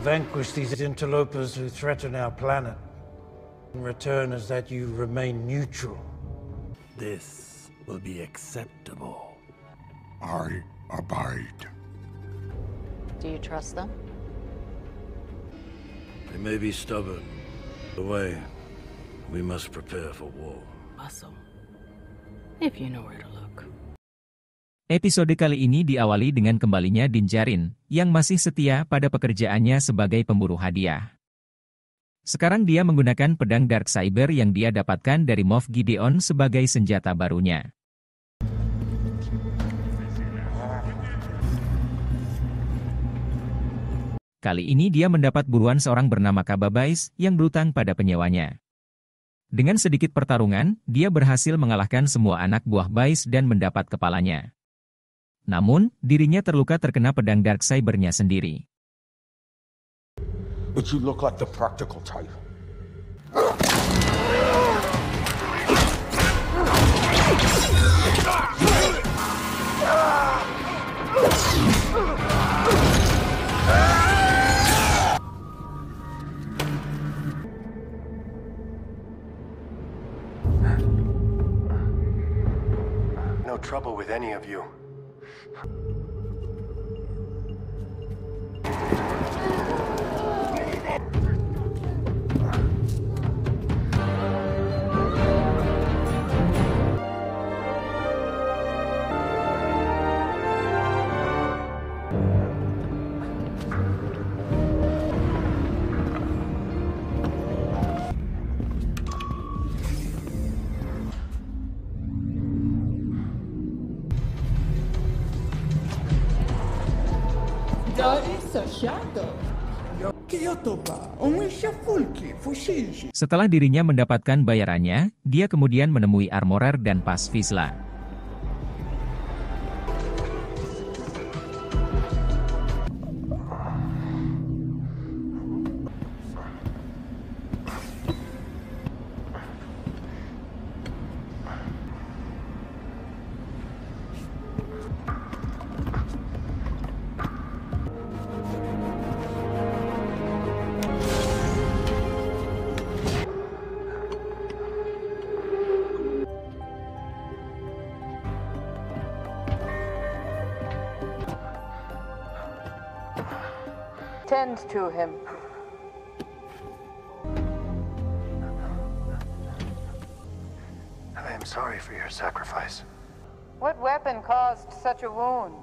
vanquish these interlopers who threaten our planet. In return is that you remain neutral. This will be acceptable. I abide. Do you trust them? They may be stubborn. The way, we must prepare for war. Awesome. If you know where to look. Episode kali ini diawali dengan kembalinya Din Djarin, yang masih setia pada pekerjaannya sebagai pemburu hadiah. Sekarang dia menggunakan pedang Darksaber yang dia dapatkan dari Moff Gideon sebagai senjata barunya. Kali ini dia mendapat buruan seorang bernama Kaba Bais yang berutang pada penyewanya. Dengan sedikit pertarungan, dia berhasil mengalahkan semua anak buah Bais dan mendapat kepalanya. Namun, dirinya terluka terkena pedang Darksaber-nya sendiri. But you look like the practical type. No trouble with any of you. Setelah dirinya mendapatkan bayarannya, dia kemudian menemui Armorer dan Paz Vizsla. Tend to him. I am sorry for your sacrifice. What weapon caused such a wound?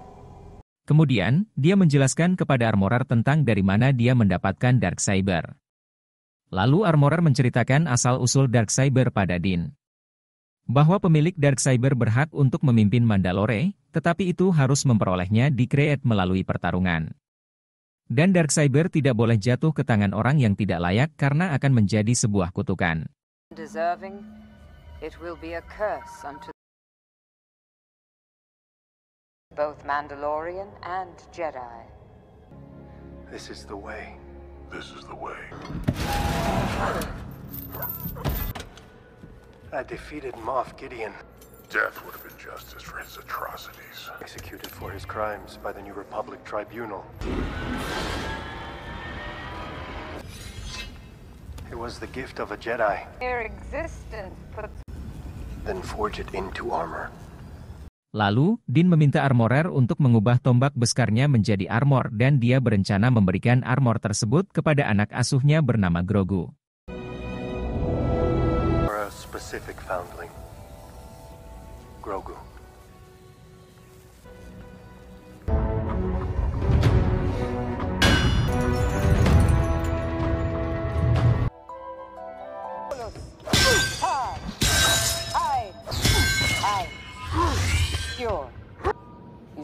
Kemudian, dia menjelaskan kepada Armorer tentang dari mana dia mendapatkan Darksaber. Lalu Armorer menceritakan asal-usul Darksaber pada Din. Bahwa pemilik Darksaber berhak untuk memimpin Mandalore, tetapi itu harus memperolehnya di Create melalui pertarungan. Dan Darksaber tidak boleh jatuh ke tangan orang yang tidak layak karena akan menjadi sebuah kutukan. Deserving, it will be a curse unto both Mandalorian and Jedi. This is the way. This is the way. I defeated Moff Gideon. Death would have been justice for his atrocities. Executed for his crimes by the New Republic Tribunal. It was the gift of a Jedi. Mere existence puts... Then forge it into armor. Lalu, Din meminta Armorer untuk mengubah tombak beskarnya menjadi armor dan dia berencana memberikan armor tersebut kepada anak asuhnya bernama Grogu. For a specific foundling. Grogu.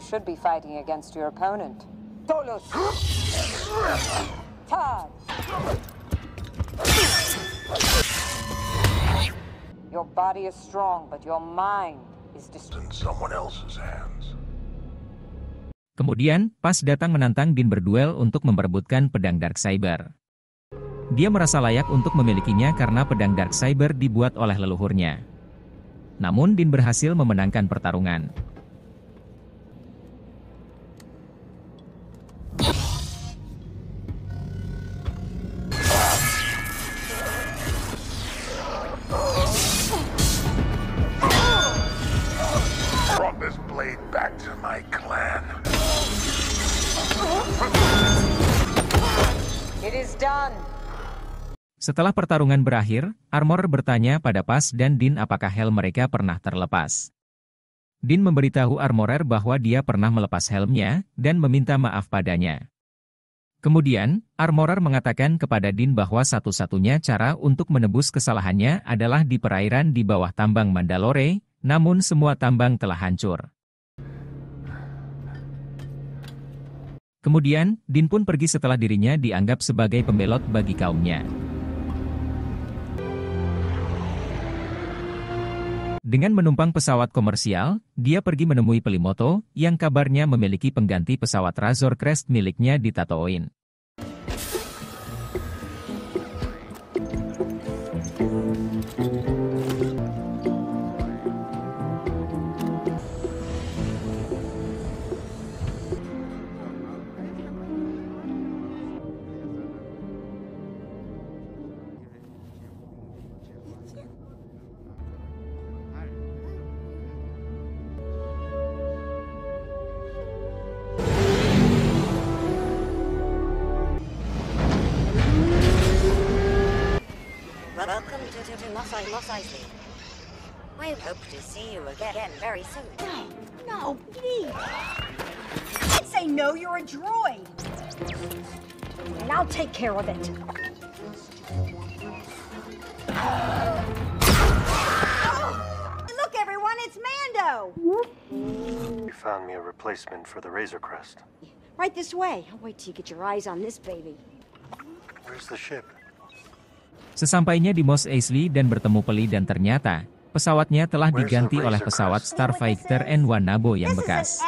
You should be fighting against your opponent. Tolos! Tad! Your body is strong, but your mind is In someone else's hands. Kemudian, Paz datang menantang Din berduel untuk memperebutkan pedang Darksaber. Dia merasa layak untuk memilikinya karena pedang Darksaber dibuat oleh leluhurnya. Namun Din berhasil memenangkan pertarungan. Setelah pertarungan berakhir, Armorer bertanya pada Paz dan Dean apakah helm mereka pernah terlepas. Dean memberitahu Armorer bahwa dia pernah melepas helmnya dan meminta maaf padanya. Kemudian, Armorer mengatakan kepada Dean bahwa satu-satunya cara untuk menebus kesalahannya adalah di perairan di bawah tambang Mandalore, namun semua tambang telah hancur. Kemudian, Dean pun pergi setelah dirinya dianggap sebagai pembelot bagi kaumnya. Dengan menumpang pesawat komersial, dia pergi menemui Pelimoto, yang kabarnya memiliki pengganti pesawat Razor Crest miliknya di Tatooine. Welcome to Mos Eisley. I hope to see you again very soon. No, please. I'd say no, you're a droid. And I'll take care of it. Look, everyone, it's Mando. You found me a replacement for the Razor Crest. Right this way. I'll wait till you get your eyes on this baby. Where's the ship? Sesampainya di Mos Eisley dan bertemu Peli dan ternyata, pesawatnya telah diganti oleh pesawat Starfighter N1 Nabo yang bekas.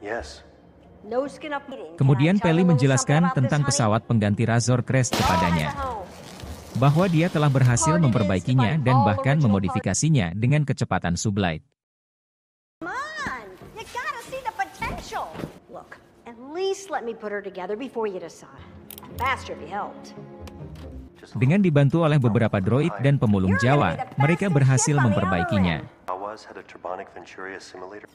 Yes. Kemudian Peli menjelaskan tentang pesawat pengganti Razor Crest kepadanya. Bahwa dia telah berhasil memperbaikinya dan bahkan memodifikasinya dengan kecepatan sublight. Look, at least let me put her together before you decide. Faster if you helped. Dengan dibantu oleh beberapa droid dan pemulung Jawa, mereka berhasil memperbaikinya. Awas had a Turbonic Venturia simulator,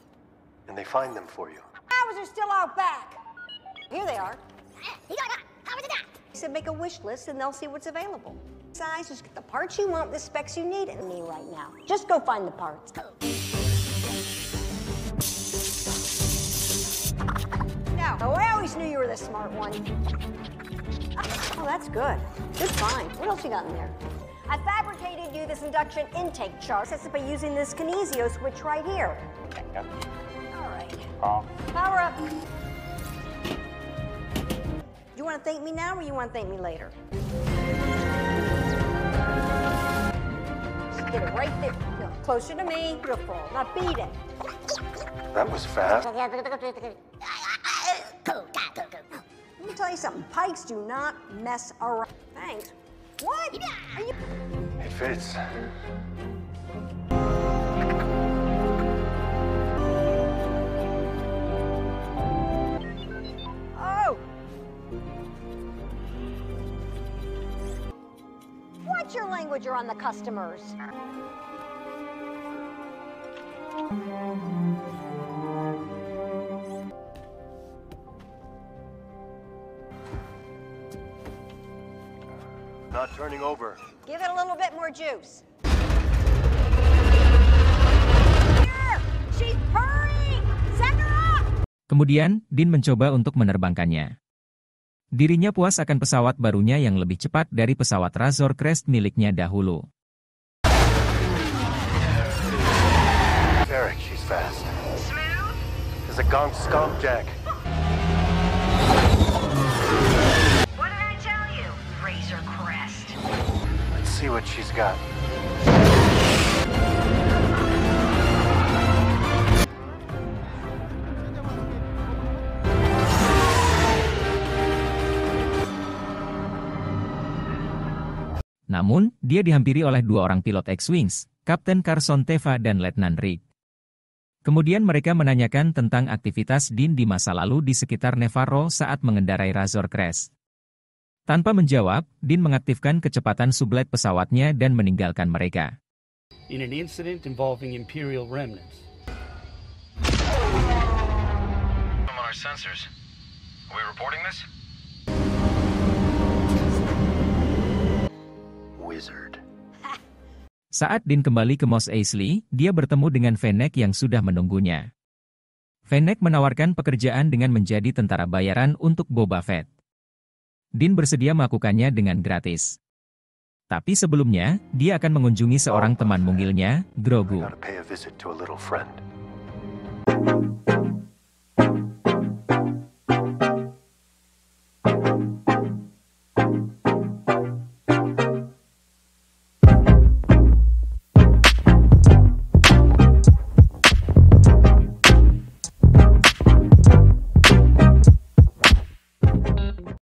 and they find them for you. Ours are still out back. Here they are. So make a wish list and they'll see what's available. Besides, just get the parts you want, the specs you need, and me right now. Just go find the parts. Now, oh, I always knew you were the smart one. Oh, that's good. Good find. What else you got in there? I fabricated you this induction intake chart. That's by using this Kinesio switch right here. All right. Power up. Do you want to thank me now or you want to thank me later? Just get it right there. No, closer to me. Beautiful. Now beat it. That was fast. Let me tell you something. Pikes do not mess around. Thanks. What? Are you... It fits. Oh! Watch your language around the customers. Not turning over. Give it a little bit more juice. Here! She's purring! Send her up! Kemudian, Dean mencoba untuk menerbangkannya. Dirinya puas akan pesawat barunya yang lebih cepat dari pesawat Razor Crest miliknya dahulu. Derek, she's fast. Smooth? There's a gonk skunk jack. What did I tell you, Razor Crest? Let's see what she's got. Namun, dia dihampiri oleh dua orang pilot X-Wings, Kapten Carson Teva dan Letnan Rick. Kemudian mereka menanyakan tentang aktivitas Dean di masa lalu di sekitar Nevarro saat mengendarai Razor Crest. Tanpa menjawab, Dean mengaktifkan kecepatan sublight pesawatnya dan meninggalkan mereka. In an incident involving Imperial remnants. On our sensors. Are we reporting this? Saat Din kembali ke Mos Eisley, dia bertemu dengan Fennec yang sudah menunggunya. Fennec menawarkan pekerjaan dengan menjadi tentara bayaran untuk Boba Fett. Din bersedia melakukannya dengan gratis. Tapi sebelumnya, dia akan mengunjungi seorang teman mungilnya, Grogu. I gotta pay a visit to a little friend.